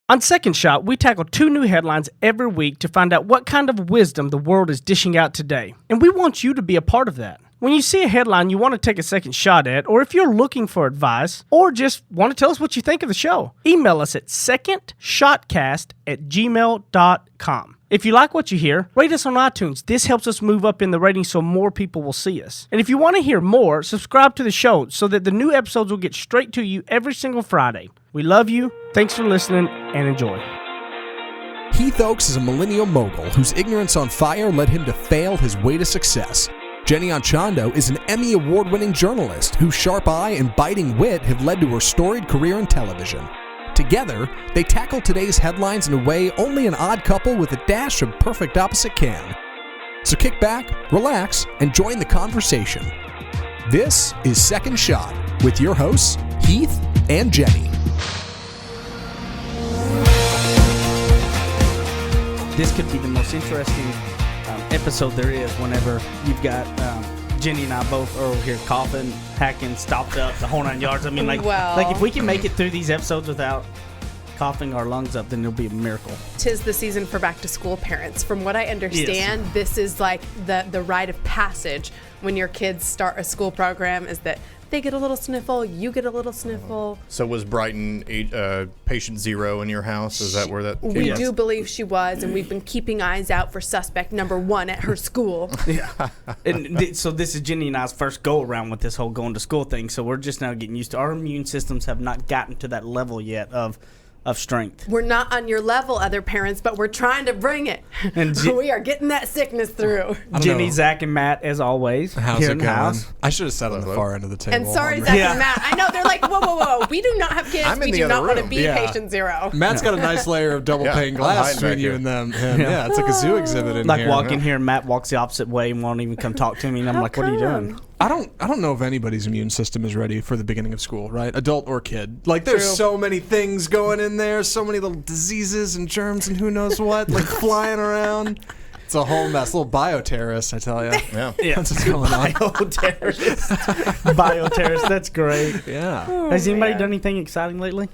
On Second Shot, we tackle 2 new headlines every week to find out what kind of wisdom the world is dishing out today. And we want you to be a part of that. When you see a headline you want to take a second shot at, or if you're looking for advice, or just want to tell us what you think of the show, email us at secondshotcast@gmail.com. If you like what you hear, rate us on iTunes. This helps us move up in the ratings so more people will see us. And if you want to hear more, subscribe to the show so that the new episodes will get straight to you every single Friday. We love you. Thanks for listening and enjoy. Heath Oaks is a millennial mogul whose ignorance on fire led him to fail his way to success. Jenny Anchondo is an Emmy award-winning journalist whose sharp eye and biting wit have led to her storied career in television. Together, they tackle today's headlines in a way only an odd couple with a dash of perfect opposite can. So kick back, relax, and join the conversation. This is Second Shot with your hosts, Heath and Jenny. This could be the most interesting episode there is whenever you've got Jenny and I both are over here coughing, hacking, stopped up, the whole 9 yards. I mean, like if we can make it through these episodes without coughing our lungs up, then it'll be a miracle. 'Tis the season for back to school parents. From what I understand, This is like the rite of passage when your kids start a school program, is that they get a little sniffle, you get a little sniffle. So was Brighton patient zero in your house? Is that where that came We from? do believe she was, and we've been keeping eyes out for suspect number 1 at her school. Yeah. So this is Jenny and I's first go around with this whole going to school thing. So we're just now getting used to, our immune systems have not gotten to that level yet of strength. We're not on your level, other parents, but we're trying to bring it. And we are getting that sickness through. Jenny, Zach, and Matt, as always, How's here it in the going? house. I should have sat on the far end of the table. And sorry, Zach and Matt. I know, they're like, whoa. We do not have kids. We do not want to be patient zero. Matt's got a nice layer of double pane glass between you and them. Yeah, it's like a zoo exhibit in like here. Like walk in here and Matt walks the opposite way and won't even come talk to me. And I'm like, what are you doing? I don't know if anybody's immune system is ready for the beginning of school, right? Adult or kid. Like, there's so many things going in there, so many little diseases and germs and who knows what, like flying around. It's a whole mess. Little bioterrorist, I tell you. Yeah. That's what's going on. Bioterrorist, that's great. Yeah. Has anybody done anything exciting lately?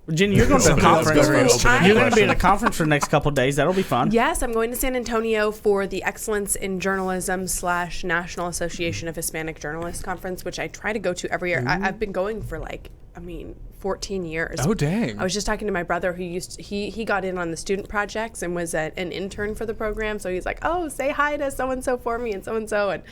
Jenny, you're going to a conference. You're going to be at a conference for the next couple of days. That'll be fun. Yes, I'm going to San Antonio for the Excellence in Journalism / National Association of Hispanic Journalists conference, which I try to go to every year. I've been going for 14 years. Oh, dang. I was just talking to my brother who he got in on the student projects and was an intern for the program. So he's like, oh, say hi to so-and-so for me and so-and-so. And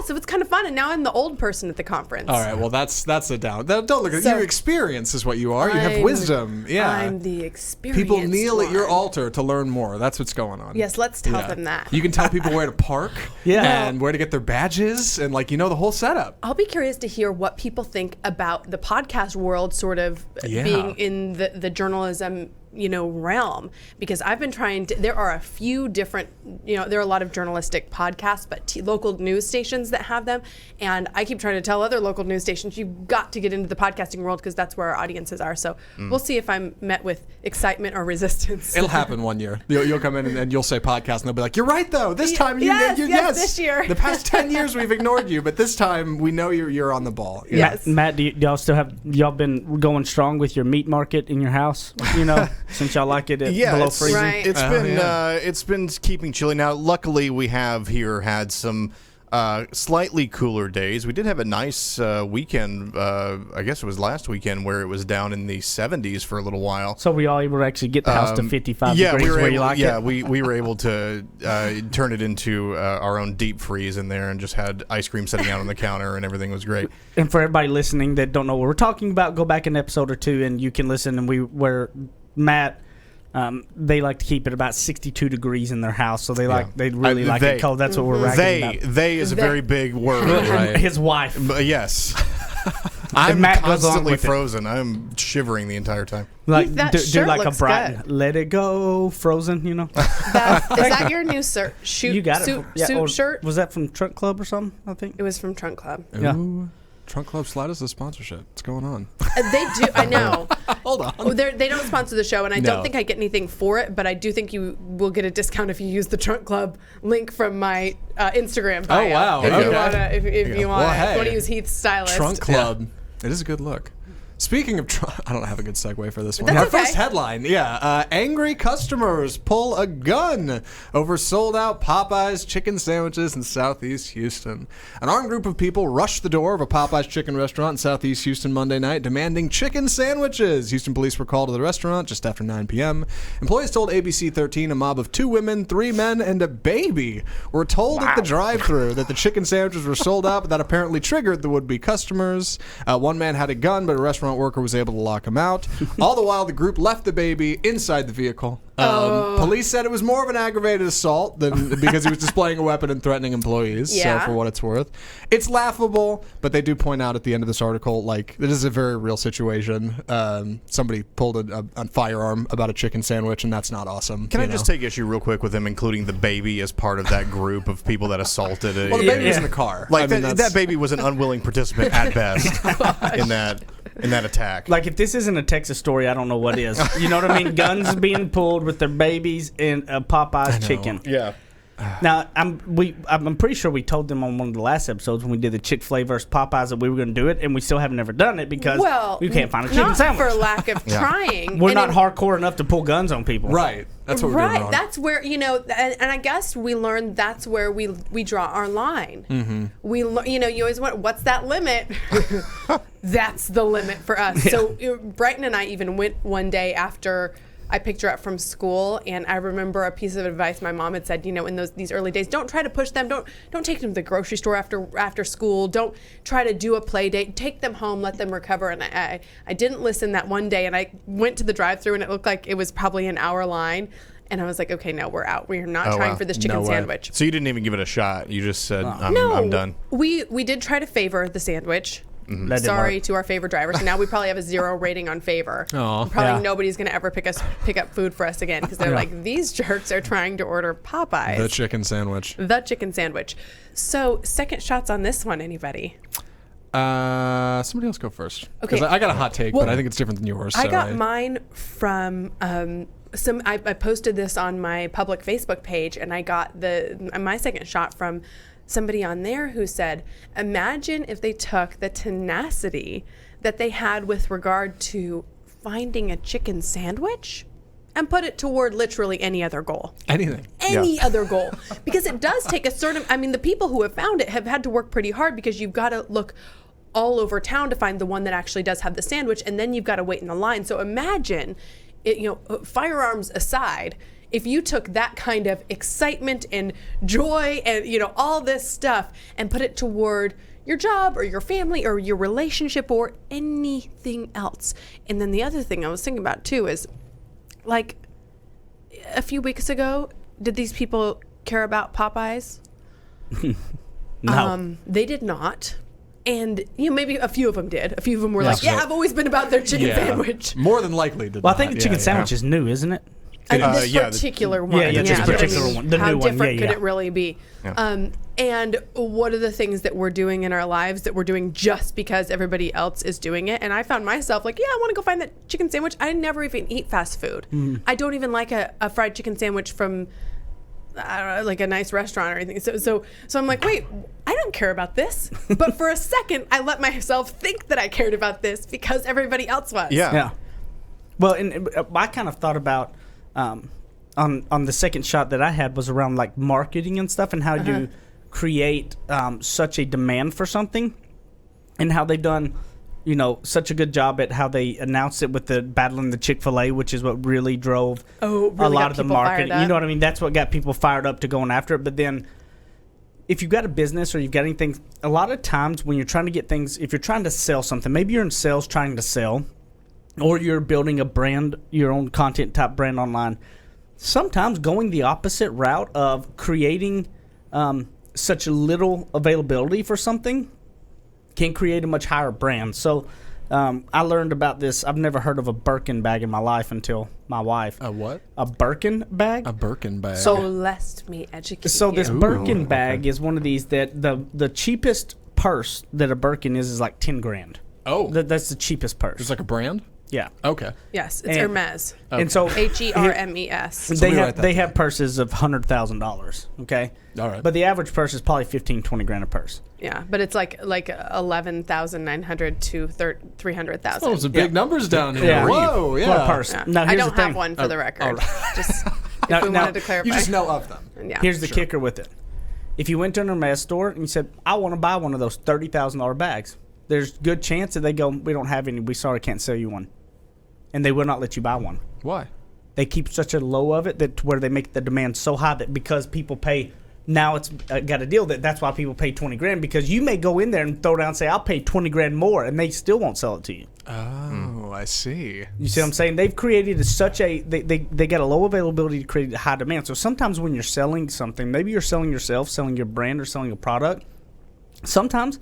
so it's kind of fun. And now I'm the old person at the conference. All right, well, that's a down. Don't look at your experience is what you are. You have wisdom. Yeah. I'm the experience. People kneel at your altar to learn more. That's what's going on. Yes, let's tell them that. You can tell people where to park and where to get their badges and, the whole setup. I'll be curious to hear what people think about the podcast world sort of being in the journalism realm, because I've been trying to, there are a few different, there are a lot of journalistic podcasts, but local news stations that have them. And I keep trying to tell other local news stations, you've got to get into the podcasting world because that's where our audiences are. So we'll see if I'm met with excitement or resistance. It'll happen one year. You'll come in and you'll say podcast and they'll be like, you're right though. This time yes, this year. The past 10 years we've ignored you, but this time we know you're on the ball. Yes. Matt, y'all been going strong with your meat market in your house, since y'all like it below freezing? Right. It's been keeping chilly. Now, luckily, we have here had some slightly cooler days. We did have a nice weekend. I guess it was last weekend where it was down in the 70s for a little while. So we all able to actually get the house to 55 degrees where you like it? We were able to turn it into our own deep freeze in there and just had ice cream sitting out on the counter and everything was great. And for everybody listening that don't know what we're talking about, go back an episode or two and you can listen. And where Matt... they like to keep it about 62 degrees in their house, so they really like it cold. That's what we're ragging about. They is a very big word. Right? His wife. Yes. I'm constantly frozen. I'm shivering the entire time. Like do like a Brighton. Good. Let it go, frozen. Is that your new shirt? You got it. Suit shirt. Was that from Trunk Club or something? I think it was from Trunk Club. Ooh. Trunk Club slide us a sponsorship. What's going on? They do. I know. Hold on. They don't sponsor the show, and I don't think I get anything for it, but I do think you will get a discount if you use the Trunk Club link from my Instagram bio. Oh, wow. If you want to use Heath's stylist. Trunk Club. It is a good look. Speaking of, I don't have a good segue for this one. That's Our okay. first headline, angry customers pull a gun over sold-out Popeye's chicken sandwiches in Southeast Houston. An armed group of people rushed the door of a Popeye's chicken restaurant in Southeast Houston Monday night, demanding chicken sandwiches. Houston police were called to the restaurant just after 9 p.m. Employees told ABC 13 a mob of 2 women, 3 men, and a baby were told at the drive-thru that the chicken sandwiches were sold out, but that apparently triggered the would-be customers. One man had a gun, but a restaurant worker was able to lock him out. All the while, the group left the baby inside the vehicle. Police said it was more of an aggravated assault than because he was displaying a weapon and threatening employees. Yeah. So for what it's worth, it's laughable, but they do point out at the end of this article, like, this is a very real situation. Somebody pulled a firearm about a chicken sandwich, and that's not awesome. Can I just take issue real quick with them including the baby as part of that group of people that assaulted it? Well, the baby was in the car. Like, that baby was an unwilling participant at best in that attack. Like, if this isn't a Texas story, I don't know what is. You know what I mean? Guns being pulled with their babies and Popeye's chicken. Yeah. Now, I'm pretty sure we told them on one of the last episodes when we did the Chick-fil-A versus Popeyes that we were going to do it, and we still haven't ever done it because we can't find a chicken not sandwich. for lack of trying. We're And not hardcore enough to pull guns on people. Right. That's what we're doing wrong. That's where, and I guess we learned that's where we draw our line. Mm-hmm. You always want, what's that limit? That's the limit for us. Yeah. So Brighton and I even went one day after I picked her up from school, and I remember a piece of advice my mom had said, in these early days, don't try to push them. Don't take them to the grocery store after school. Don't try to do a play date. Take them home, let them recover. And I didn't listen that one day, and I went to the drive-thru, and it looked like it was probably an hour line. And I was like, okay, no, we're out. We are not trying for this chicken sandwich. So you didn't even give it a shot. You just said, I'm done. We did try to favor the sandwich. Mm-hmm. Sorry to our favor drivers. Now we probably have a 0 rating on favor. Nobody's going to ever pick up food for us again because they're like, these jerks are trying to order Popeyes. The chicken sandwich. So second shots on this one, anybody? Somebody else go first. Okay. 'Cause I got a hot take, but I think it's different than yours. I got mine from I posted this on my public Facebook page, and I got my second shot from somebody on there who said, imagine if they took the tenacity that they had with regard to finding a chicken sandwich and put it toward literally any other goal. Any other goal. Because it does take the people who have found it have had to work pretty hard because you've got to look all over town to find the one that actually does have the sandwich, and then you've got to wait in the line. So imagine, firearms aside, if you took that kind of excitement and joy and, all this stuff and put it toward your job or your family or your relationship or anything else. And then the other thing I was thinking about too is, like, a few weeks ago, did these people care about Popeyes? No. They did not. And, maybe a few of them did. A few of them were like, I've always been about their chicken sandwich. More than likely did Well, I think the chicken sandwich is new, isn't it? This particular one. This particular one. The how new one. different could it really be? Yeah. And what are the things that we're doing in our lives that we're doing just because everybody else is doing it? And I found myself like, I want to go find that chicken sandwich. I never even eat fast food. Mm. I don't even like a fried chicken sandwich from, I don't know, like a nice restaurant or anything. So I'm like, wait, I don't care about this. But for a second, I let myself think that I cared about this because everybody else was. Yeah. Well, and I kind of thought about, on the second shot that I had was around like marketing and stuff and how to create such a demand for something and how they've done, such a good job at how they announced it with the battling the Chick-fil-A, which is what really drove a lot of the marketing. You know what I mean? That's what got people fired up to going after it. But then if you've got a business or you've got anything, a lot of times when you're trying to get things, if you're trying to sell something, maybe you're in sales trying to sell, or you're building a brand, your own content type brand online, sometimes going the opposite route of creating such little availability for something can create a much higher brand. So I learned about this. I've never heard of a Birkin bag in my life until my wife. A what? A Birkin bag? A Birkin bag. So lest me educate So this you. Birkin bag is one of these that the cheapest purse that a Birkin is like $10,000. Oh. That's the cheapest purse. It's like a brand? Yeah. Okay. Yes, it's Hermes. And so Hermes. they have purses of $100,000. Okay. All right. But the average purse is probably 15, 20 grand a purse. Yeah, but it's like 11,900 to 300,000. Those are big numbers down here. Yeah. Whoa, yeah. What a purse. Yeah. Now, I here's don't the have thing. one for the record. Just if Now- we now, wanted to clarify. You just know of them. Yeah. Here's the kicker with it. If you went to an Hermes store and you said, I want to buy one of those $30,000 bags, there's good chance that they go, we don't have any. We sorry, can't sell you one. And they will not let you buy one. Why? They keep such a low of it that where they make the demand so high that because people pay, now it's got a deal that's why people pay 20 grand, because you may go in there and throw down and say, I'll pay 20 grand more, and they still won't sell it to you. Oh, I see. You see what I'm saying? They've created such a, they got a low availability to create a high demand. So sometimes when you're selling something, maybe you're selling yourself, selling your brand, or selling a product, sometimes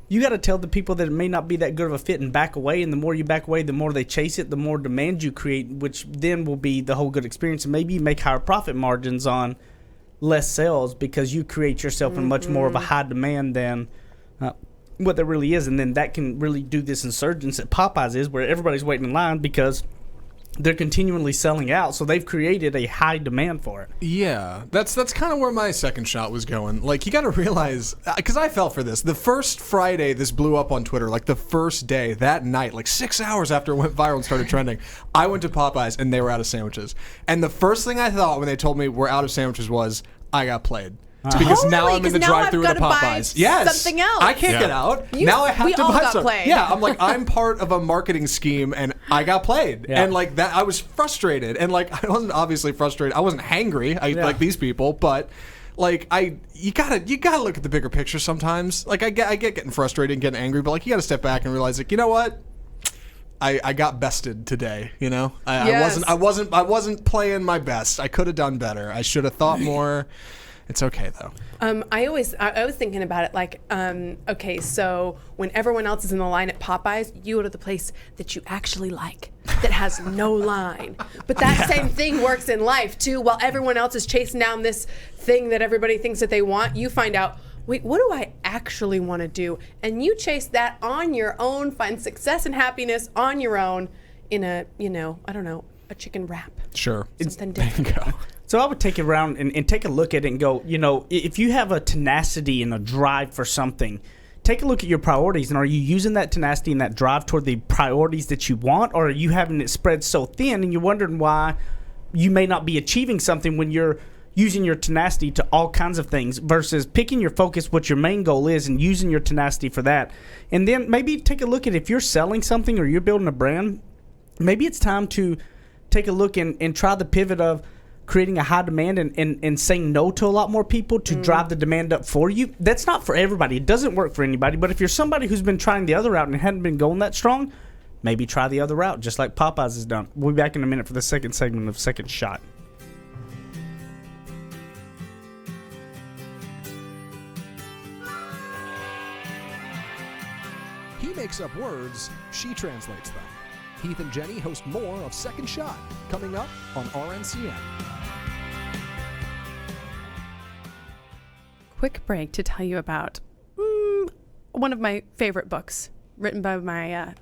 you got to tell the people that it may not be that good of a fit and back away. And the more you back away, the more they chase it, the more demand you create, which then will be the whole good experience. And maybe you make higher profit margins on less sales because you create yourself in much more of a high demand than what there really is. And then that can really do this insurgence that Popeyes is, where everybody's waiting in line because they're continually selling out. So they've created a high demand for it. Yeah, that's kind of where my second shot was going. Like, you got to realize, because I fell for this. The first Friday this blew up on Twitter, like the first day, that night, like 6 hours after it went viral and started trending, I went to Popeyes and they were out of sandwiches. And the first thing I thought when they told me we're out of sandwiches was, I got played. Because now I'm in the drive-thru at Popeyes. Yes, something else. I can't get out. Now I have we to all buy got something. played. Yeah, I'm like, I'm part of a marketing scheme, and I got played. Yeah. And like that, I was frustrated, and like I wasn't obviously frustrated. I wasn't hangry, like these people, but like you gotta look at the bigger picture sometimes. Like I get getting frustrated and getting angry, but like you gotta step back and realize, like, you know what? I got bested today, you know. I wasn't playing my best. I could have done better. I should have thought more. It's okay though. I was thinking about it like, okay, so when everyone else is in the line at Popeyes, you go to the place that you actually like, that has no line. But that same thing works in life too. While everyone else is chasing down this thing that everybody thinks that they want, you find out, wait, what do I actually want to do? And you chase that on your own, find success and happiness on your own in a, I don't know, a chicken wrap. Sure. Something different. There you go. So I would take it around and take a look at it and go, if you have a tenacity and a drive for something, take a look at your priorities. And are you using that tenacity and that drive toward the priorities that you want? Or are you having it spread so thin and you're wondering why you may not be achieving something when you're using your tenacity to all kinds of things versus picking your focus, what your main goal is, and using your tenacity for that. And then maybe take a look at if you're selling something or you're building a brand, maybe it's time to take a look and try the pivot of creating a high demand and saying no to a lot more people to drive the demand up for you. That's not for everybody. It doesn't work for anybody. But if you're somebody who's been trying the other route and hadn't been going that strong, maybe try the other route, just like Popeyes has done. We'll be back in a minute for the second segment of Second Shot. He makes up words, she translates them. Heath and Jenny host more of Second Shot, coming up on RNCN. Quick break to tell you about one of my favorite books written by my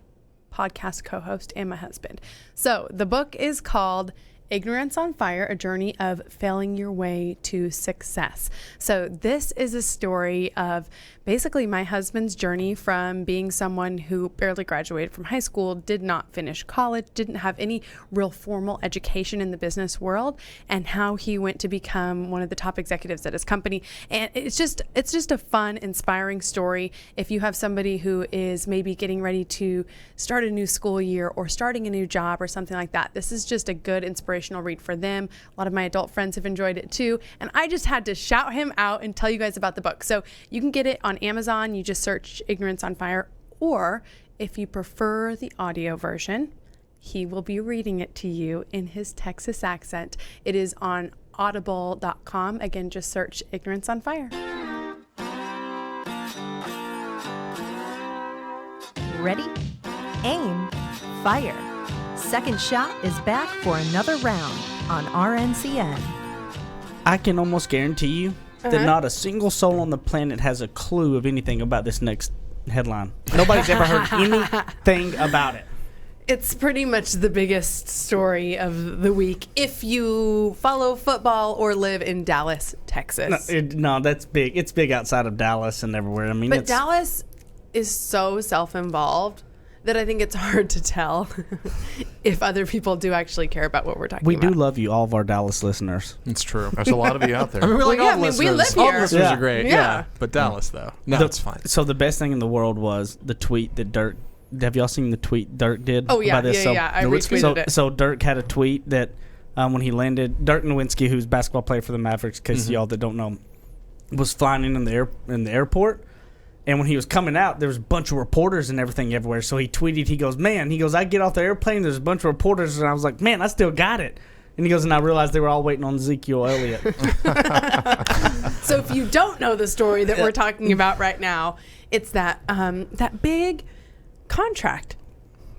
podcast co-host and my husband. So the book is called Ignorance on Fire, A Journey of Failing Your Way to Success. So this is a story of basically my husband's journey from being someone who barely graduated from high school, did not finish college, didn't have any real formal education in the business world, and how he went to become one of the top executives at his company. And it's just a fun, inspiring story. If you have somebody who is maybe getting ready to start a new school year or starting a new job or something like that, this is just a good inspirational read for them. A lot of my adult friends have enjoyed it too. And I just had to shout him out and tell you guys about the book. So you can get it on Amazon. You just search Ignorance on Fire. Or if you prefer the audio version, he will be reading it to you in his Texas accent. It is on audible.com. Again, just search Ignorance on Fire. Ready? Aim. Fire. Second Shot is back for another round on RNCN. I can almost guarantee you that not a single soul on the planet has a clue of anything about this next headline. Nobody's ever heard anything about it. It's pretty much the biggest story of the week if you follow football or live in Dallas, Texas. No, that's big. It's big outside of Dallas and everywhere. I mean, but Dallas is so self-involved that I think it's hard to tell if other people do actually care about what we're talking about. We do love you, all of our Dallas listeners. It's true. There's a lot of you out there. I mean, we like all listeners. we live All here. listeners Yeah. are great. Yeah. But Dallas, though. No, it's fine. So the best thing in the world was the tweet that Dirk. Have y'all seen the tweet Dirk did? Oh, yeah. about this? I retweeted it. So Dirk had a tweet that when he landed, Dirk Nowitzki, who's a basketball player for the Mavericks, in case y'all that don't know, was flying in the airport. And when he was coming out, there was a bunch of reporters and everything everywhere. So he tweeted, he goes, I get off the airplane, there's a bunch of reporters. And I was like, man, I still got it. And he goes, and I realized they were all waiting on Ezekiel Elliott. So if you don't know the story that we're talking about right now, it's that big contract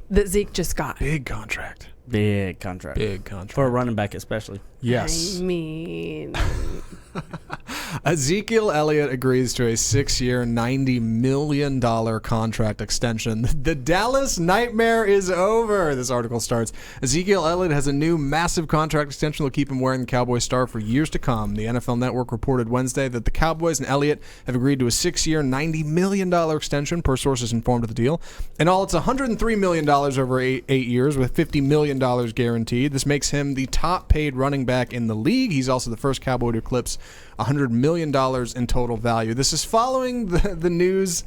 that Zeke just got. Big contract. Big contract. For a running back especially. Yes. I mean... Ezekiel Elliott agrees to a 6-year, $90 million contract extension. The Dallas nightmare is over, this article starts. Ezekiel Elliott has a new massive contract extension that will keep him wearing the Cowboys star for years to come. The NFL Network reported Wednesday that the Cowboys and Elliott have agreed to a 6-year, $90 million extension, per sources informed of the deal. In all, it's $103 million over 8 years, with $50 million guaranteed. This makes him the top-paid running back in the league. He's also the first Cowboy to eclipse $100 million in total value. This is following the news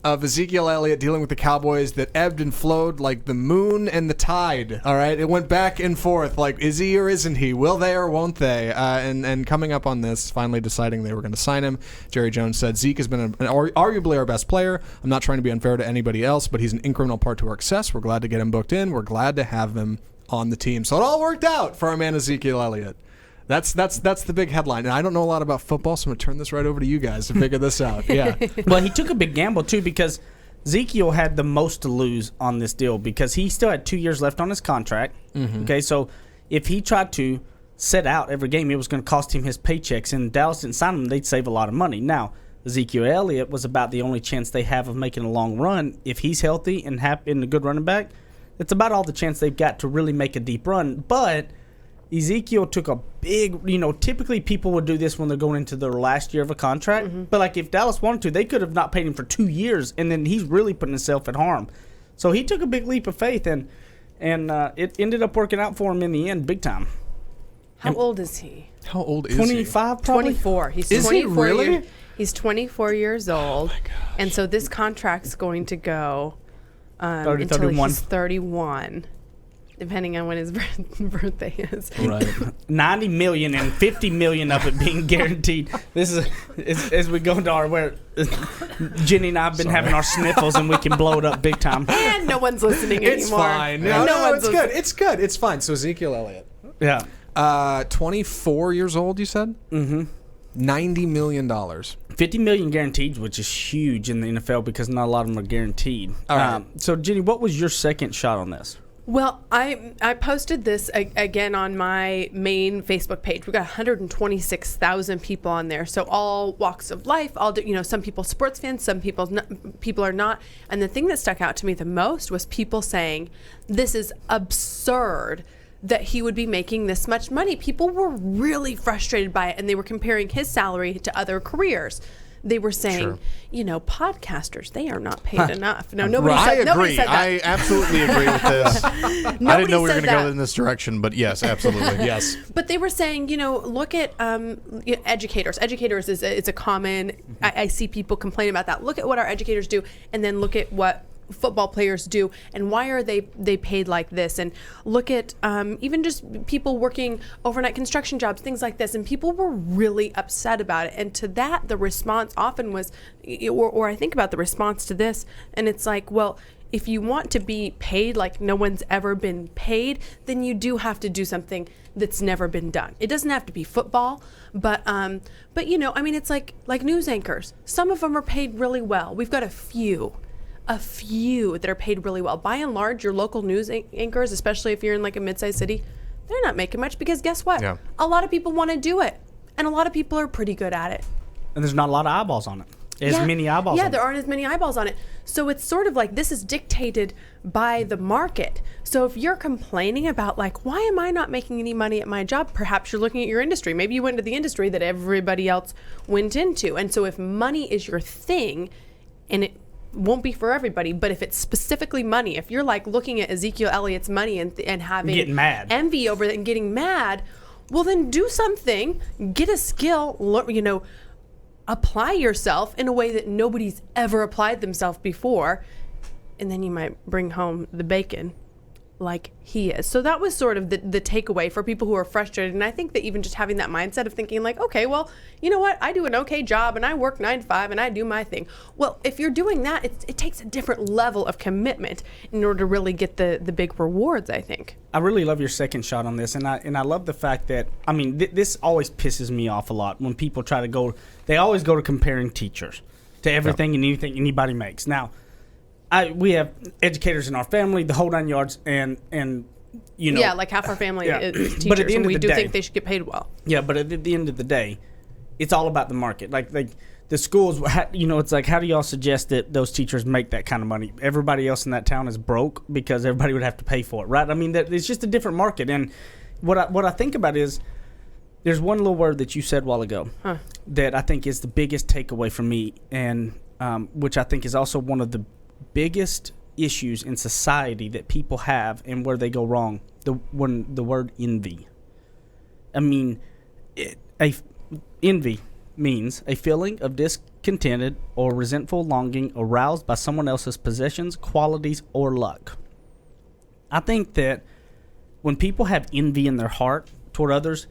of Ezekiel Elliott dealing with the Cowboys that ebbed and flowed like the moon and the tide. All right, it went back and forth. Like, is he or isn't he? Will they or won't they? And coming up on this, finally deciding they were going to sign him. Jerry Jones said Zeke has been arguably our best player. I'm not trying to be unfair to anybody else, but he's an incremental part to our success. We're glad to get him booked in. We're glad to have him on the team. So it all worked out for our man Ezekiel Elliott. That's the big headline. And I don't know a lot about football, so I'm going to turn this right over to you guys to figure this out. Yeah. Well, he took a big gamble, too, because Ezekiel had the most to lose on this deal because he still had 2 years left on his contract. Mm-hmm. Okay, so if he tried to sit out every game, it was going to cost him his paychecks. And Dallas didn't sign him, they'd save a lot of money. Now, Ezekiel Elliott was about the only chance they have of making a long run. If he's healthy and a good running back, it's about all the chance they've got to really make a deep run. But Ezekiel took a big, typically people would do this when they're going into their last year of a contract. Mm-hmm. But like if Dallas wanted to, they could have not paid him for 2 years, and then he's really putting himself at harm. So he took a big leap of faith, and it ended up working out for him in the end, big time. How old is he? How old is 25, he? probably? 24. He's is 24 he really? He's 24 years old. Oh my gosh. And so this contract's going to go 30, until 31. he's 31. Depending on when his birthday is. Right. $90 million and $50 million of it being guaranteed. This is as we go into where Jenny and I have been having our sniffles, and we can blow it up big time. And no one's listening anymore. It's fine. No, it's good. It's good. It's fine. So Ezekiel Elliott. Yeah. 24 years old, you said? Mm-hmm. $90 million. $50 million guaranteed, which is huge in the NFL because not a lot of them are guaranteed. All right. So, Jenny, what was your second shot on this? Well, I posted this again on my main Facebook page. We've got 126,000 people on there. So all walks of life, some people sports fans, some people are not. And the thing that stuck out to me the most was people saying, this is absurd that he would be making this much money. People were really frustrated by it, and they were comparing his salary to other careers. They were saying, podcasters, they are not paid enough. No, nobody said that. I absolutely agree with this. I didn't know we were going to go in this direction, but yes, absolutely. Yes. But they were saying, look at educators. Educators it's a common, I see people complain about that. Look at what our educators do, and then look at what football players do, and why are they paid like this? And look at even just people working overnight construction jobs, things like this, and people were really upset about it. And to that, the response often was, or I think about the response to this, and it's like, well, if you want to be paid like no one's ever been paid, then you do have to do something that's never been done. It doesn't have to be football, but it's like news anchors. Some of them are paid really well. We've got a few that are paid really well. By and large, your local news anchors, especially if you're in like a mid-sized city, they're not making much because guess what? Yeah. A lot of people want to do it, and a lot of people are pretty good at it. And there's not a lot of eyeballs on it. Many eyeballs on it. Yeah, there aren't as many eyeballs on it. So it's sort of like this is dictated by the market. So if you're complaining about like, why am I not making any money at my job? Perhaps you're looking at your industry. Maybe you went into the industry that everybody else went into. And so if money is your thing, and it won't be for everybody, but if it's specifically money, if you're like looking at Ezekiel Elliott's money and having getting mad, envy over it and getting mad, well then do something, get a skill, apply yourself in a way that nobody's ever applied themselves before, and then you might bring home the bacon like he is. So that was sort of the takeaway for people who are frustrated. And I think that even just having that mindset of thinking like, okay, well, you know what? I do an okay job and I work 9 to 5 and I do my thing. Well, if you're doing that, it takes a different level of commitment in order to really get the big rewards, I think. I really love your second shot on this. And I love the fact that, I mean, this always pisses me off a lot when people try to go, they always go to comparing teachers to everything and anything anybody makes. Now, we have educators in our family, the whole 9 yards, and yeah, like half our family is teachers, but at the end and we of the do day, think they should get paid well. Yeah, but at the end of the day, it's all about the market. Like the schools, it's like, how do y'all suggest that those teachers make that kind of money? Everybody else in that town is broke because everybody would have to pay for it, right? I mean, it's just a different market. And what I think about is, there's one little word that you said a while ago that I think is the biggest takeaway for me, and which I think is also one of the biggest issues in society that people have and where they go wrong. The word envy. I mean, envy means a feeling of discontented or resentful longing aroused by someone else's possessions, qualities, or luck. I think that when people have envy in their heart toward others,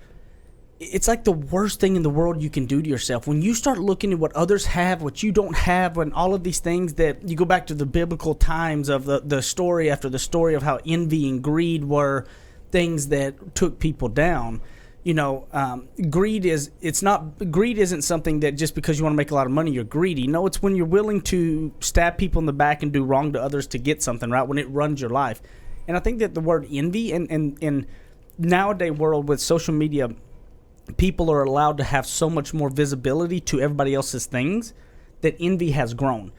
it's like the worst thing in the world you can do to yourself. When you start looking at what others have, what you don't have, and all of these things that you go back to the biblical times of the story after the story of how envy and greed were things that took people down. Greed isn't something that just because you want to make a lot of money, you're greedy. No, it's when you're willing to stab people in the back and do wrong to others to get something, right? When it runs your life. And I think that the word envy in nowadays world with social media, people are allowed to have so much more visibility to everybody else's things that envy has grown.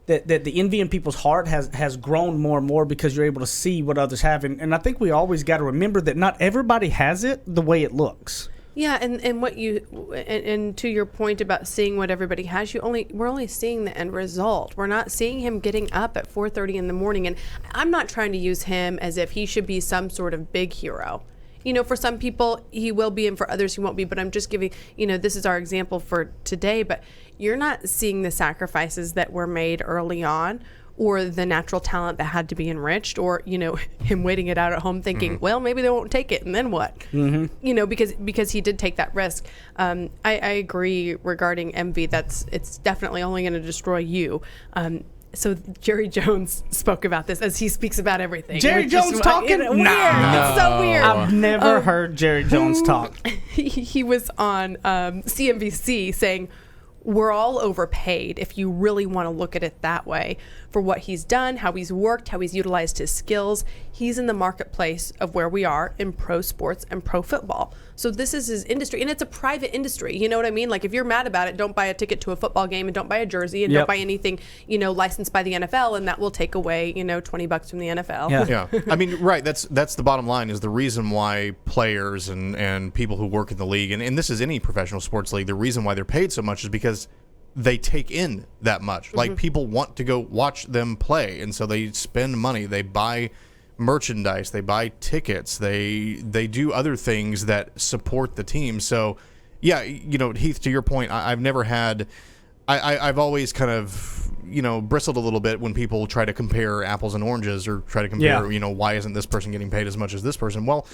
That the envy in people's heart has grown more and more because you're able to see what others have. And I think we always got to remember that not everybody has it the way it looks. Yeah, and what and to your point about seeing what everybody has, we're only seeing the end result. We're not seeing him getting up at 4:30 in the morning. And I'm not trying to use him as if he should be some sort of big hero. For some people he will be, and for others he won't be. But I'm just giving, this is our example for today. But you're not seeing the sacrifices that were made early on, or the natural talent that had to be enriched, or, him waiting it out at home thinking, well, maybe they won't take it, and then what? Because he did take that risk. I agree regarding envy. It's definitely only going to destroy you. So Jerry Jones spoke about this, as he speaks about everything. Jerry Jones talking? Weird. It's so weird. I've never heard Jerry Jones talk. He was on CNBC saying, we're all overpaid if you really want to look at it that way, for what he's done, how he's worked, how he's utilized his skills. He's in the marketplace of where we are in pro sports and pro football. So this is his industry, and it's a private industry. You know what I mean? Like, if you're mad about it, don't buy a ticket to a football game, and don't buy a jersey, and don't buy anything, licensed by the NFL, and that will take away, $20 from the NFL. Yeah. I mean, right. That's the bottom line, is the reason why players and people who work in the league, and this is any professional sports league, the reason why they're paid so much is because they take in that much. Like, people want to go watch them play, and so they spend money. They buy merchandise, they buy tickets, they do other things that support the team. So yeah, Heath, to your point, I've never had, I've always kind of bristled a little bit when people try to compare apples and oranges, or try to compare why isn't this person getting paid as much as this person. Well,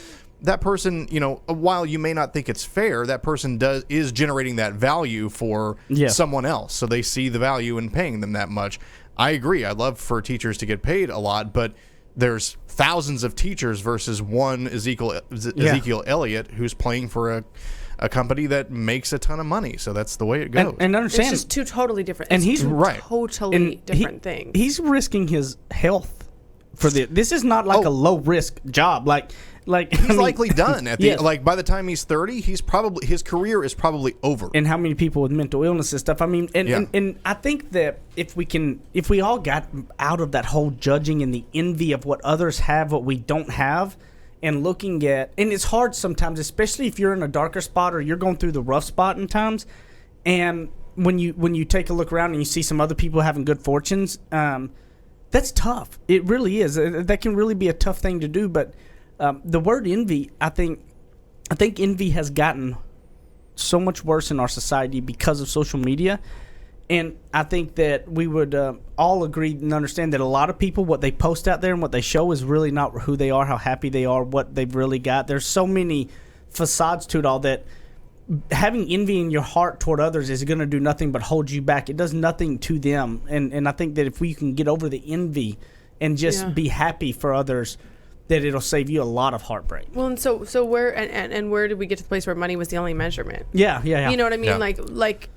that person, while you may not think it's fair, that person is generating that value for someone else, so they see the value in paying them that much. I agree. I'd love for teachers to get paid a lot, but there's thousands of teachers versus one Ezekiel Elliott who's playing for a company that makes a ton of money. So that's the way it goes. And understand, it's just two totally different. And he's totally different things. He's risking his health for this. This is not like a low risk job. Like he's likely done at the yes. like by the time he's 30, his career is probably over. And how many people with mental illness and stuff? I mean, and I think that if we all got out of that whole judging and the envy of what others have, what we don't have, and looking at, and it's hard sometimes, especially if you're in a darker spot or you're going through the rough spot in times, and when you take a look around and you see some other people having good fortunes, that's tough. It really is. That can really be a tough thing to do. But the word envy, I think envy has gotten so much worse in our society because of social media. And I think that we would all agree and understand that a lot of people, what they post out there and what they show is really not who they are, how happy they are, what they've really got. There's so many facades to it all that having envy in your heart toward others is going to do nothing but hold you back. It does nothing to them. And I think that if we can get over the envy and just be happy for others, that it'll save you a lot of heartbreak. Well, and so where and where did we get to the place where money was the only measurement? Yeah. You know what I mean? Yeah. Like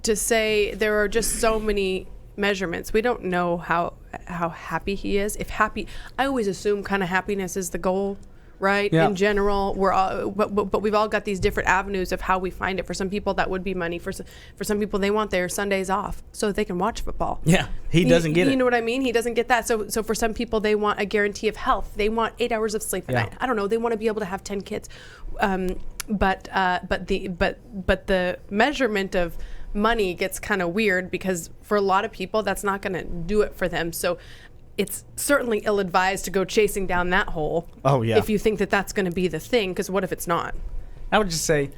to say there are just so many measurements. We don't know how happy he is. If happy, I always assume kind of happiness is the goal, right? Yeah. In general, we're all, but we've all got these different avenues of how we find it. For some people, that would be money. For some people, they want their Sundays off so that they can watch football. Yeah, he doesn't get it. You know what I mean? He doesn't get that. So for some people, they want a guarantee of health. They want 8 hours of sleep a night. I don't know. They want to be able to have 10 kids. But the measurement of money gets kind of weird because for a lot of people, that's not going to do it for them. So it's certainly ill-advised to go chasing down that hole. Oh, yeah. If you think that that's going to be the thing, because what if it's not? I would just say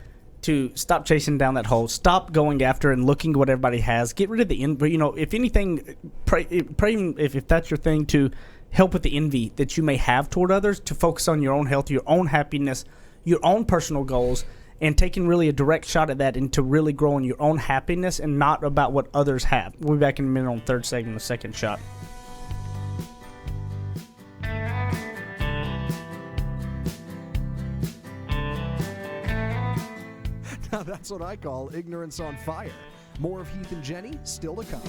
to stop chasing down that hole. Stop going after and looking at what everybody has. Get rid of the envy. You know, if anything, pray if that's your thing, to help with the envy that you may have toward others, to focus on your own health, your own happiness, your own personal goals, and taking really a direct shot at that and to really grow in your own happiness and not about what others have. We'll be back in a minute on third segment, the second shot. Now that's what I call ignorance on fire. More of Heath and Jenny still to come.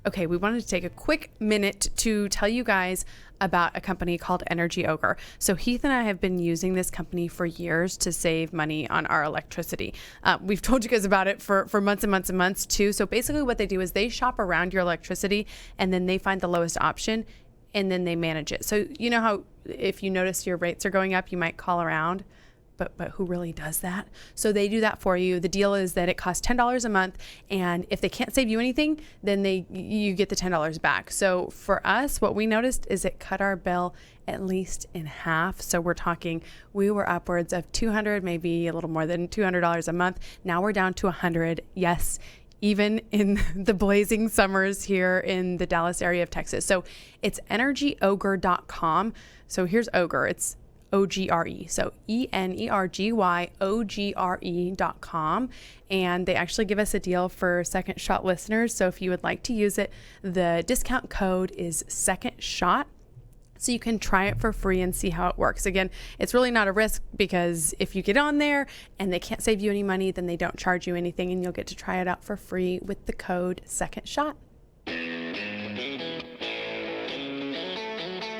Okay, we wanted to take a quick minute to tell you guys about a company called Energy Ogre. So Heath and I have been using this company for years to save money on our electricity. We've told you guys about it for months and months and months too. So basically what they do is they shop around your electricity and then they find the lowest option and then they manage it. So you know how if you notice your rates are going up, you might call around. But who really does that? So they do that for you. The deal is that it costs $10 a month, and if they can't save you anything, then you get the $10 back. So for us, what we noticed is it cut our bill at least in half. So we're talking, we were upwards of $200, maybe a little more than $200 a month. Now we're down to $100. Yes, even in the blazing summers here in the Dallas area of Texas. So it's energyogre.com. So here's Ogre. It's OGRE. So ENERGYOGRE.com. And they actually give us a deal for Second Shot listeners. So if you would like to use it, the discount code is Second Shot. So you can try it for free and see how it works. Again, it's really not a risk because if you get on there and they can't save you any money, then they don't charge you anything and you'll get to try it out for free with the code Second Shot.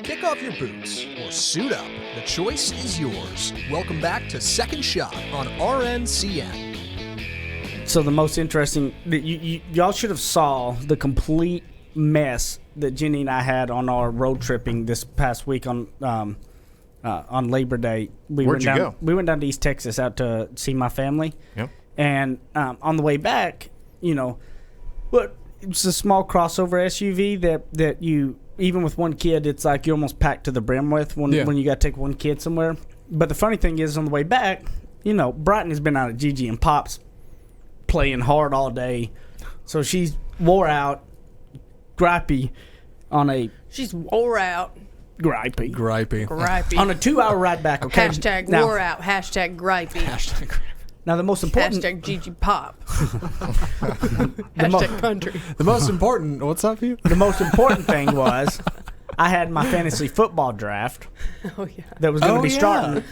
Kick off your boots or suit up. The choice is yours. Welcome back to Second Shot on RNCN. So the most interesting, y'all should have saw the complete mess that Jenny and I had on our road tripping this past week on Labor Day. Where'd you go? We went down to East Texas out to see my family. Yep. And on the way back, but it's a small crossover SUV that you, even with one kid, it's like you're almost packed to the brim with when you got to take one kid somewhere. But the funny thing is, on the way back, Brighton has been out of Gigi and Pop's playing hard all day. So she's wore out, gripey She's wore out. Gripey. Gripey. On a 2-hour ride back, okay? Hashtag now, wore out. Hashtag gripey. Now, the most important... Hashtag Gigi Pop. Hashtag country. The most important... What's up, you? The most important thing was I had my fantasy football draft that was going to be starting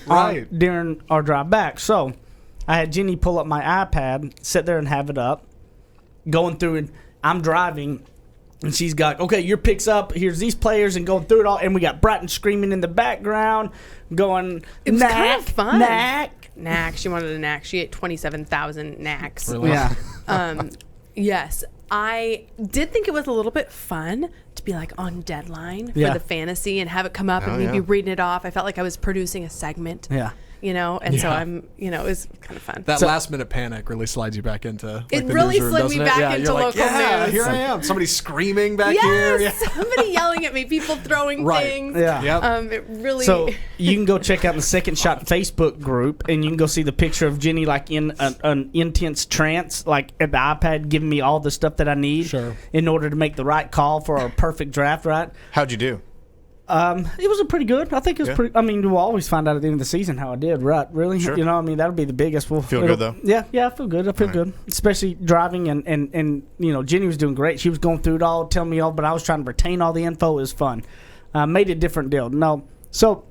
during our drive back. So I had Jenny pull up my iPad, sit there and have it up, going through it. I'm driving, And she's got, okay, your pick's up. Here's these players and going through it all. And we got Bratton screaming in the background, going, It was kind of fun. Knack. She wanted a knack. She ate 27,000 knacks. Really? Yeah. Yes. I did think it was a little bit fun to be like on deadline for Yeah. the fantasy and have it come up and Oh, me yeah. be reading it off. I felt like I was producing a segment. Yeah. And so Yeah. I'm, it was kind of fun. That last minute panic really slides you back into. Like, It the really newsroom, slid doesn't me it? back Yeah, into you're like, local yeah, news. here I am. Somebody screaming back here. Yes, Yeah. somebody yelling at me, people throwing Right. things. Yeah. Yep. It really. So you can go check out the Second Shot Facebook group, and you can go see the picture of Jenny like in an intense trance, like at the iPad, giving me all the stuff that I need Sure. in order to make the right call for our perfect draft. Right? How'd you do? It was a pretty good. I think it was Yeah. pretty. I mean, we'll always find out at the end of the season how I did. Right? Really? Sure. You know, I mean, that'll be the biggest. We'll Feel good, though? Yeah, I feel good. I feel good, especially driving and Jenny was doing great. She was going through it all, telling me all, but I was trying to retain all the info. It was fun. Made a different deal. No, so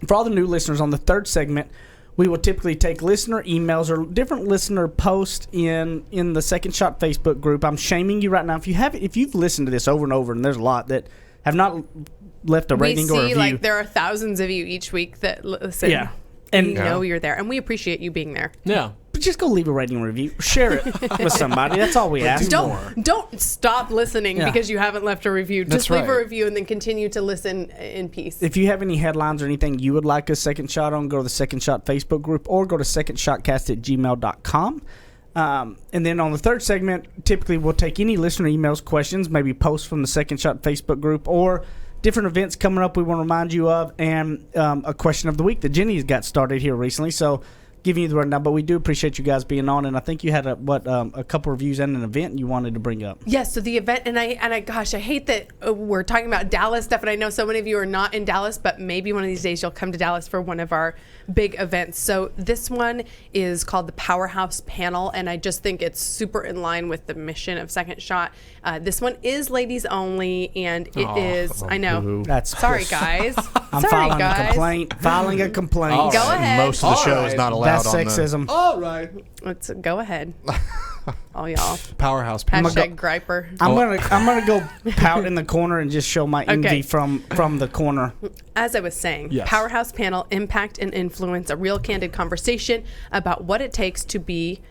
for all the new listeners on the third segment, we will typically take listener emails or different listener posts in the Second Shot Facebook group. I'm shaming you right now if you've listened to this over and over, and there's a lot that have not left a we rating or a see review. like there are thousands of you each week that listen. Yeah. And we know you're there, and we appreciate you being there. Yeah. but just go leave a rating and review. Share it with somebody. That's all we ask. Don't stop listening Yeah. because you haven't left a review. That's Just leave a right. review and then continue to listen in peace. If you have any headlines or anything you would like a Second Shot on, go to the Second Shot Facebook group or go to secondshotcast@gmail.com. And then on the third segment, typically we'll take any listener emails, questions, maybe posts from the Second Shot Facebook group or different events coming up we want to remind you of, and a question of the week that Jenny's got started here recently. So giving you the rundown, but we do appreciate you guys being on, and I think you had a couple reviews and an event you wanted to bring up. Yes, so the event, and I gosh, I hate that we're talking about Dallas stuff, and I know so many of you are not in Dallas, but maybe one of these days you'll come to Dallas for one of our big events. So this one is called the Powerhouse Panel, and I just think it's super in line with the mission of Second Shot. This one is ladies only, and it is, I know. That's Sorry, guys. I'm Sorry, filing guys. a complaint. Filing a complaint. All Go right. ahead. Most of the All show right. is not allowed That's on sexism. All right. Let's go ahead. All y'all. Powerhouse panel. Hashtag griper. I'm gonna go pout in the corner and just show my envy Okay. from the corner. As I was saying, Yes. Powerhouse Panel, Impact and Influence, a real candid conversation about what it takes to be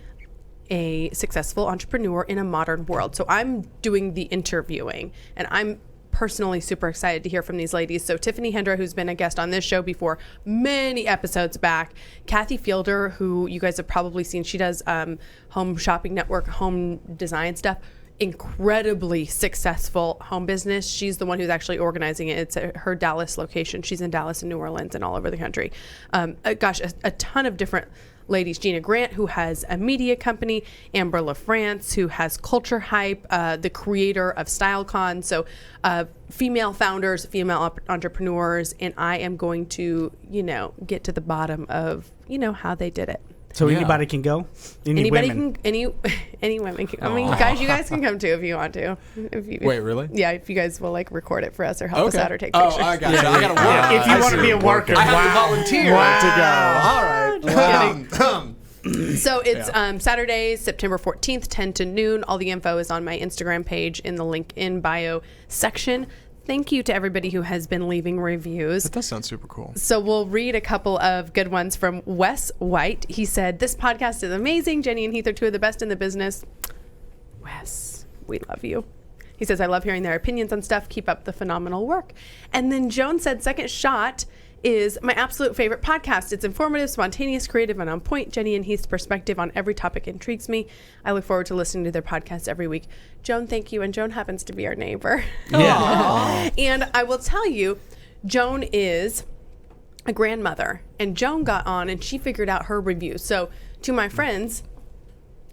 a successful entrepreneur in a modern world. So I'm doing the interviewing, and I'm personally super excited to hear from these ladies. So Tiffany Hendra, who's been a guest on this show before many episodes back, Kathy Fielder, who you guys have probably seen, she does Home Shopping Network, home design stuff, incredibly successful home business. She's the one who's actually organizing it. It's at her Dallas location. She's in Dallas and New Orleans and all over the country. A ton of different ladies. Gina Grant, who has a media company, Amber LaFrance, who has Culture Hype, the creator of StyleCon. So female founders, female entrepreneurs, and I am going to, get to the bottom of, how they did it. So Yeah. anybody can go. Anybody Women. can, any women can. I mean, guys, you guys can come too if you want to. Wait, really? Yeah, if you guys will record it for us or help us out or take Oh, pictures. I got you. I got to work. If you want to be a worker, I have to volunteer to go. All right. So it's Saturday, September 14th, 10 to noon. All the info is on my Instagram page in the link in bio section. Thank you to everybody who has been leaving reviews. That does sound super cool. So we'll read a couple of good ones from Wes White. He said, "This podcast is amazing. Jenny and Heath are two of the best in the business." Wes, we love you. He says, "I love hearing their opinions on stuff. Keep up the phenomenal work." And then Joan said, "Second Shot is my absolute favorite podcast. It's informative, spontaneous, creative, and on point. Jenny and Heath's perspective on every topic intrigues me. I look forward to listening to their podcast every week." Joan, thank you. And Joan happens to be our neighbor. Yeah. And I will tell you, Joan is a grandmother, and Joan got on and she figured out her review. So to my friends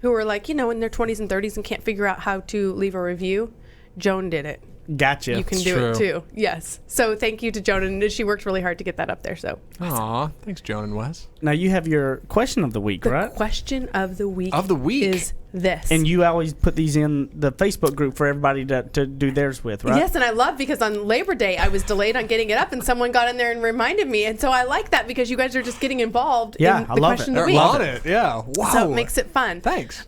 who are like, in their 20s and 30s and can't figure out how to leave a review, Joan did it. Gotcha. You can do true. it too. Yes. So thank you to Joan, and she worked really hard to get that up there. So Aw, thanks, Joan and Wes. Now you have your question of the week, the right? question of the week is this. And you always put these in the Facebook group for everybody to do theirs with, right? Yes, and I love because on Labor Day I was delayed on getting it up, and someone got in there and reminded me, and so I like that because you guys are just getting involved Yeah, in I the love question it. of They're the week. on it. Yeah. Wow. So it makes it fun. Thanks.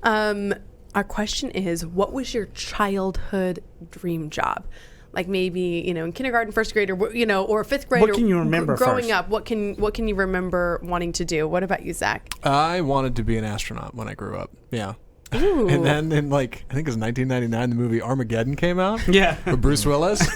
our question is, what was your childhood dream job? Like maybe, in kindergarten, first grade, or, or fifth grade. What can you remember growing first? up? What can you remember wanting to do? What about you, Zach? I wanted to be an astronaut when I grew up. Yeah. Ooh. And then in I think it was 1999, the movie Armageddon came out. Yeah. With Bruce Willis.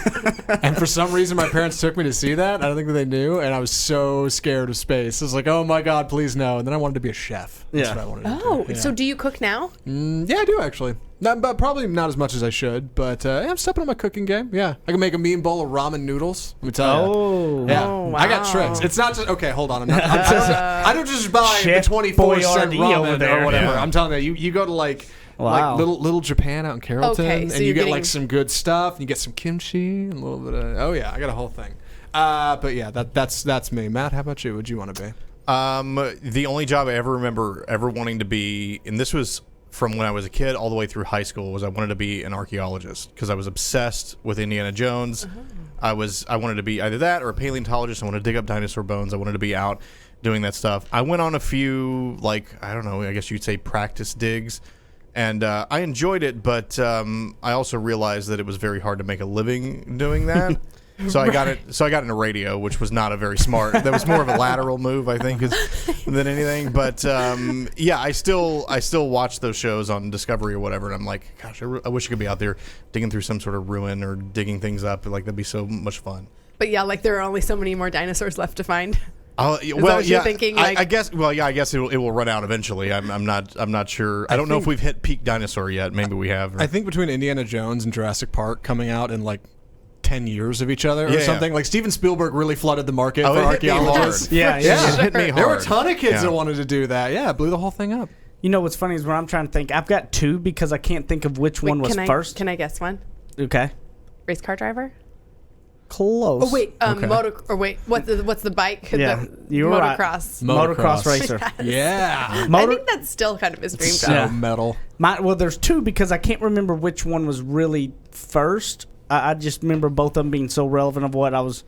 And for some reason, my parents took me to see that. I don't think that they knew. And I was so scared of space. I was like, oh my God, please no. And then I wanted to be a chef. That's what I wanted to do. Yeah. So do you cook now? Yeah, I do actually. But probably not as much as I should. But I'm stepping up my cooking game. Yeah. I can make a mean bowl of ramen noodles. Let me tell you. Oh. Yeah. Oh, wow. I got tricks. It's not just, okay, hold on. I don't just buy the Chef 24-cent Boyardee over ramen there. or whatever. Yeah. I'm telling you, you go to Wow. little Japan out in Carrollton, Okay, so and you you're get getting- some good stuff. And you get some kimchi and a little bit of, I got a whole thing. But yeah, that's me. Matt, how about you? What'd you want to be? The only job I ever remember ever wanting to be, and this was from when I was a kid all the way through high school, was I wanted to be an archaeologist because I was obsessed with Indiana Jones. I wanted to be either that or a paleontologist. I wanted to dig up dinosaur bones. I wanted to be out doing that stuff. I went on a few, I don't know, I guess you'd say practice digs. And I enjoyed it, but I also realized that it was very hard to make a living doing that. So I got it. So I got into radio, which was not a very smart. That was more of a lateral move, I think, than anything. But yeah, I still watch those shows on Discovery or whatever, and I'm like, gosh, I wish I could be out there digging through some sort of ruin or digging things up. That'd be so much fun. But yeah, there are only so many more dinosaurs left to find. Well, that what you're thinking, I guess. Well, yeah, I guess it will run out eventually. I'm not sure. I don't know if we've hit peak dinosaur yet. Maybe we have. I think between Indiana Jones and Jurassic Park coming out in 10 years of each other or Yeah, something. yeah. Steven Spielberg really flooded the market Oh, for it hit me archaeologists. hard. Yeah, Yeah. It hit me hard. There were a ton of kids Yeah. that wanted to do that. Yeah, it blew the whole thing up. You know what's funny is when I'm trying to think, I've got two because I can't think of which one was first. Can I guess one? Okay. Race car driver? Close. Oh wait, what's the bike? Yeah, the you were right. motocross. Motocross racer. Yeah. I think that's still kind of his dream So job. metal. Well, there's two because I can't remember which one was really first. I just remember both of them being so relevant of what I was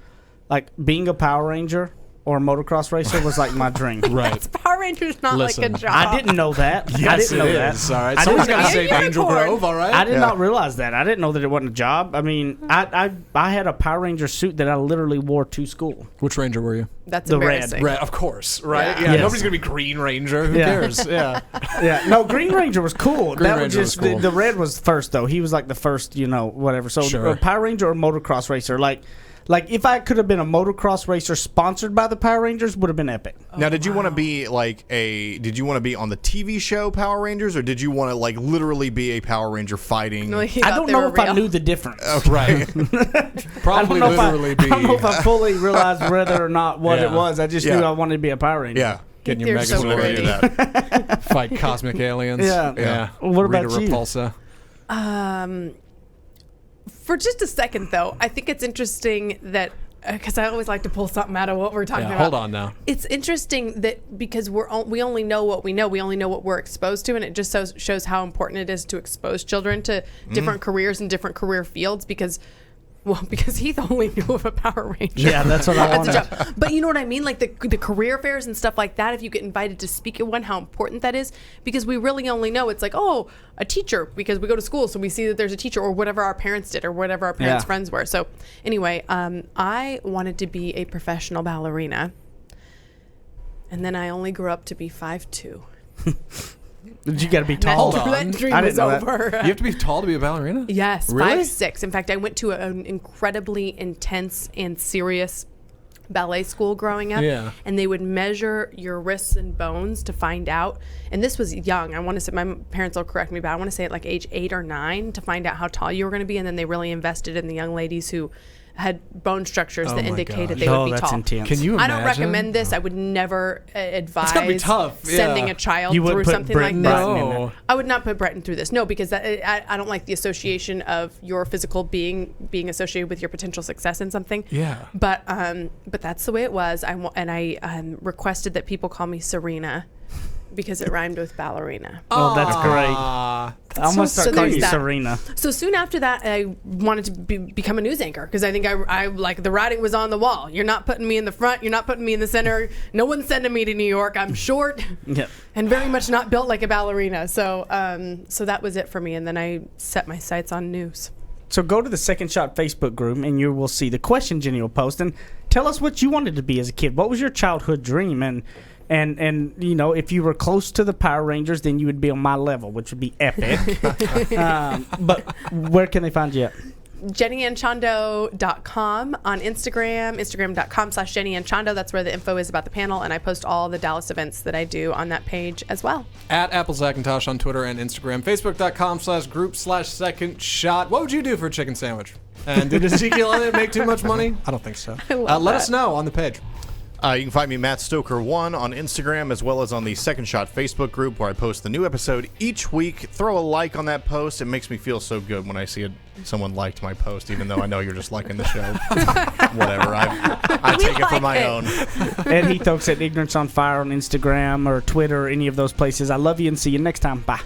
being a Power Ranger or a motocross racer was my dream. Right. Power Ranger's not Listen, a job. I didn't know that. I didn't know that. All right. I Someone's didn't- got to I- save Yeah, Angel unicorn. Grove, all right? I did not realize that. I didn't know that it wasn't a job. I mean, I had a Power Ranger suit that I literally wore to school. Which Ranger were you? That's The red. embarrassing. Red, of course, right? Yeah. Yeah, Yes. nobody's going to be Green Ranger. Who Yeah. cares? Yeah. Yeah, no, Green Ranger was cool. Green that Ranger was just was cool. the red was first though. He was the first, whatever. So Sure. Power Ranger or motocross racer, if I could have been a motocross racer sponsored by the Power Rangers, would have been epic. Now, did you want to be did you want to be on the TV show Power Rangers, or did you want to literally be a Power Ranger fighting? He I thought don't they know were if I real. knew the difference. Right. Probably I don't know if literally I be don't know if I fully realized whether or not what it Yeah. was. I just Yeah. knew I wanted to be a Power Ranger. Yeah. getting your They're so Megazord pretty. ready Do that. fight cosmic aliens. Yeah. What about Rita you? Repulsa. For just a second, though, I think it's interesting that because I always like to pull something out of what we're talking Yeah, about. hold on now. It's interesting that because we only know what we know, we only know what we're exposed to, and it just shows how important it is to expose children to different careers and different career fields because Heath only knew of a Power Ranger. Yeah, that's what I That's a wanted. job. But you know what I mean? Like the career fairs and stuff like that, if you get invited to speak at one, how important that is. Because we really only know it's a teacher because we go to school. So we see that there's a teacher or whatever our parents did or whatever our parents' Yeah. friends were. So anyway, I wanted to be a professional ballerina. And then I only grew up to be 5'2". You got to be tall. That, on. that dream I was didn't know that. over. You have to be tall to be a ballerina? Yes, Really? 5'6". In fact, I went to an incredibly intense and serious ballet school growing up. Yeah. And they would measure your wrists and bones to find out. And this was young. I want to say, my parents will correct me, but I want to say at like age 8 or 9 to find out how tall you were going to be. And then they really invested in the young ladies who had bone structures Oh that my indicated gosh. they would Oh, be that's tall. intense. Can you I imagine? don't recommend this. I would never advise gotta be tough, yeah. sending a child You would through put something Britton like this. Britton in No. there. I would not put Breton through this. No, because I don't like the association of your physical being associated with your potential success in something. Yeah. But that's the way it was. I requested that people call me Serena because it rhymed with ballerina. Oh, that's great. Ah, I'm going to start so calling you there's that. Serena. So soon after that, I wanted to become a news anchor because I think I like the writing was on the wall. You're not putting me in the front. You're not putting me in the center. No one's sending me to New York. I'm short Yep. and very much not built like a ballerina. So so that was it for me. And then I set my sights on news. So go to the Second Shot Facebook group and you will see the question Jenny will post and tell us what you wanted to be as a kid. What was your childhood dream? And you know, if you were close to the Power Rangers, then you would be on my level, which would be epic. But where can they find you at? JennyAndChando.com on Instagram, Instagram.com/JennyAndChando. That's where the info is about the panel, and I post all the Dallas events that I do on that page as well. At Applesacintosh on Twitter and Instagram. Facebook.com/group/second shot. What would you do for a chicken sandwich? And did Ezekiel Elliott make too much money? I don't think so. Let us know on the page. You can find me, Matt Stoker1, on Instagram, as well as on the Second Shot Facebook group, where I post the new episode each week. Throw a like on that post. It makes me feel so good when I see someone liked my post, even though I know you're just liking the show. Whatever. I take it for my own. Ed Heath Oaks at Ignorance on Fire on Instagram or Twitter or any of those places. I love you and see you next time. Bye.